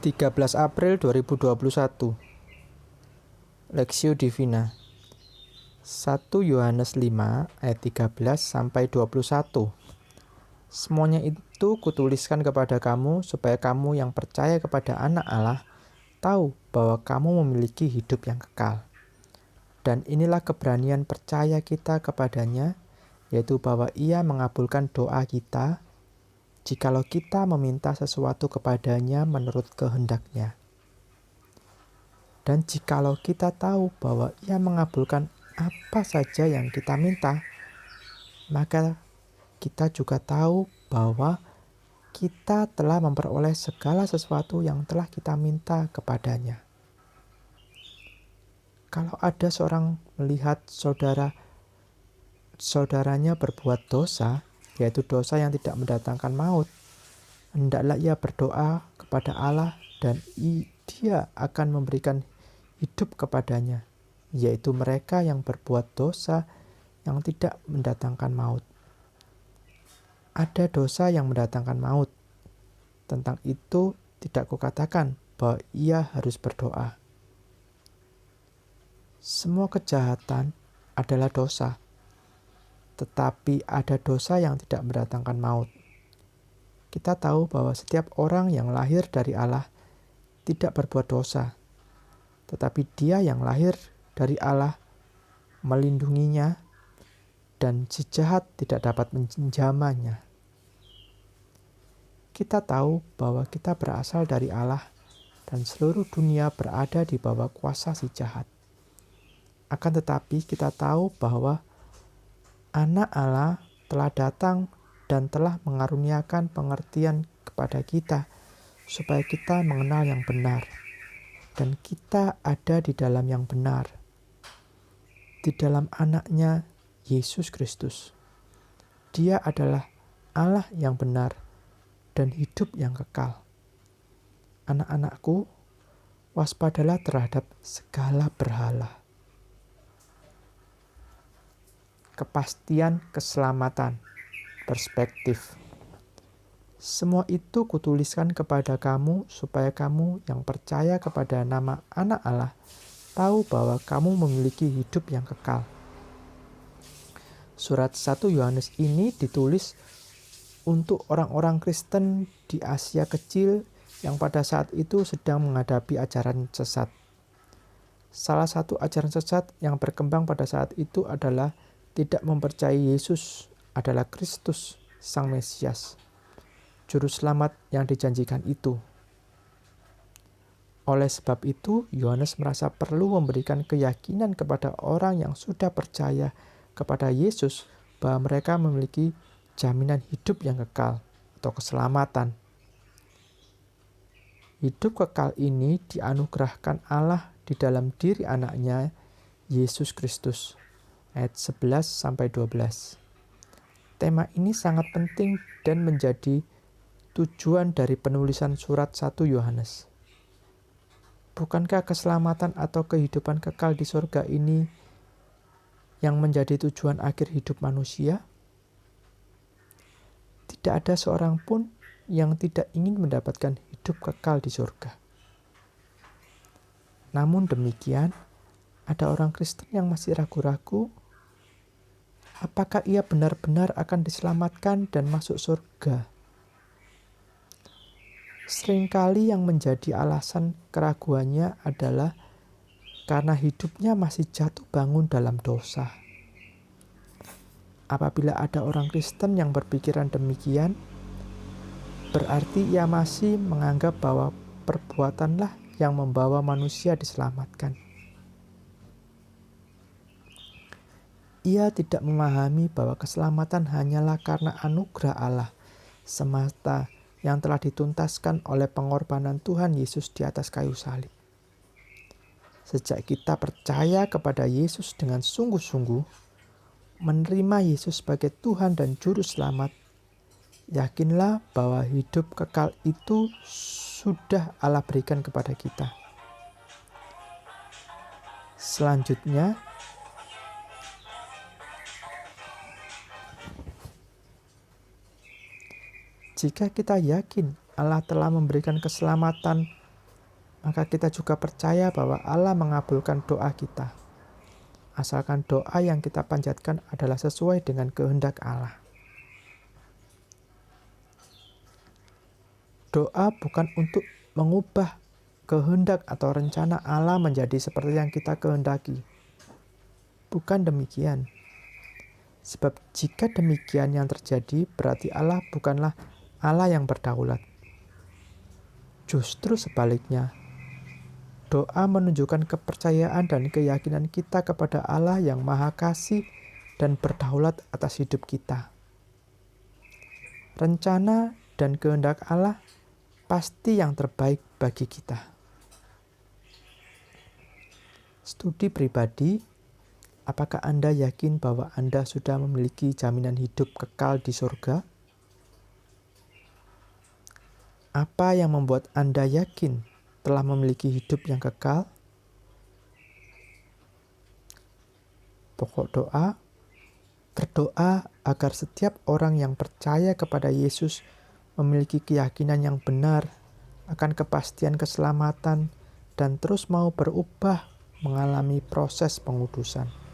13 April 2021. Lexio Divina 1 Yohanes 5 ayat 13 sampai 21. Semuanya itu kutuliskan kepada kamu supaya kamu yang percaya kepada Anak Allah tahu bahwa kamu memiliki hidup yang kekal. Dan inilah keberanian percaya kita kepadanya, yaitu bahwa Ia mengabulkan doa kita jikalau kita meminta sesuatu kepadanya menurut kehendak-Nya. Dan jikalau kita tahu bahwa Ia mengabulkan apa saja yang kita minta, maka kita juga tahu bahwa kita telah memperoleh segala sesuatu yang telah kita minta kepadanya. Kalau ada seorang melihat saudaranya berbuat dosa, yaitu dosa yang tidak mendatangkan maut, hendaklah ia berdoa kepada Allah dan Dia akan memberikan hidup kepadanya, yaitu mereka yang berbuat dosa yang tidak mendatangkan maut. Ada dosa yang mendatangkan maut. Tentang itu tidak kukatakan bahwa ia harus berdoa. Semua kejahatan adalah dosa, tetapi ada dosa yang tidak mendatangkan maut. Kita tahu bahwa setiap orang yang lahir dari Allah tidak berbuat dosa, tetapi Dia yang lahir dari Allah melindunginya dan si jahat tidak dapat menjamahnya. Kita tahu bahwa kita berasal dari Allah dan seluruh dunia berada di bawah kuasa si jahat. Akan tetapi kita tahu bahwa Anak Allah telah datang dan telah mengaruniakan pengertian kepada kita supaya kita mengenal yang benar dan kita ada di dalam yang benar, di dalam Anaknya Yesus Kristus. Dia adalah Allah yang benar dan hidup yang kekal. Anak-anakku, waspadalah terhadap segala berhala. Kepastian keselamatan, perspektif. Semua itu kutuliskan kepada kamu supaya kamu yang percaya kepada nama Anak Allah tahu bahwa kamu memiliki hidup yang kekal. Surat 1 Yohanes ini ditulis untuk orang-orang Kristen di Asia Kecil yang pada saat itu sedang menghadapi ajaran sesat. Salah satu ajaran sesat yang berkembang pada saat itu adalah tidak mempercayai Yesus adalah Kristus, Sang Mesias, Juru Selamat yang dijanjikan itu. Oleh sebab itu, Yohanes merasa perlu memberikan keyakinan kepada orang yang sudah percaya kepada Yesus bahwa mereka memiliki jaminan hidup yang kekal atau keselamatan. Hidup kekal ini dianugerahkan Allah di dalam diri Anaknya, Yesus Kristus. Ayat 11-12. Tema ini sangat penting dan menjadi tujuan dari penulisan surat 1 Yohanes. Bukankah keselamatan atau kehidupan kekal di surga ini yang menjadi tujuan akhir hidup manusia? Tidak ada seorang pun yang tidak ingin mendapatkan hidup kekal di surga. Namun demikian, ada orang Kristen yang masih ragu-ragu apakah ia benar-benar akan diselamatkan dan masuk surga. Seringkali yang menjadi alasan keraguannya adalah karena hidupnya masih jatuh bangun dalam dosa. Apabila ada orang Kristen yang berpikiran demikian, berarti ia masih menganggap bahwa perbuatanlah yang membawa manusia diselamatkan. Ia tidak memahami bahwa keselamatan hanyalah karena anugerah Allah semata yang telah dituntaskan oleh pengorbanan Tuhan Yesus di atas kayu salib. Sejak kita percaya kepada Yesus dengan sungguh-sungguh, menerima Yesus sebagai Tuhan dan Juru Selamat, yakinlah bahwa hidup kekal itu sudah Allah berikan kepada kita. Selanjutnya, jika kita yakin Allah telah memberikan keselamatan maka kita juga percaya bahwa Allah mengabulkan doa kita, asalkan doa yang kita panjatkan adalah sesuai dengan kehendak Allah. Doa bukan untuk mengubah kehendak atau rencana Allah menjadi seperti yang kita kehendaki. Bukan demikian. Sebab jika demikian yang terjadi, berarti Allah bukanlah Allah yang berdaulat. Justru sebaliknya, doa menunjukkan kepercayaan dan keyakinan kita kepada Allah yang Maha Kasih dan berdaulat atas hidup kita. Rencana dan kehendak Allah pasti yang terbaik bagi kita. Studi pribadi, apakah Anda yakin bahwa Anda sudah memiliki jaminan hidup kekal di surga? Apa yang membuat Anda yakin telah memiliki hidup yang kekal? Pokok doa, berdoa agar setiap orang yang percaya kepada Yesus memiliki keyakinan yang benar akan kepastian keselamatan dan terus mau berubah mengalami proses pengudusan.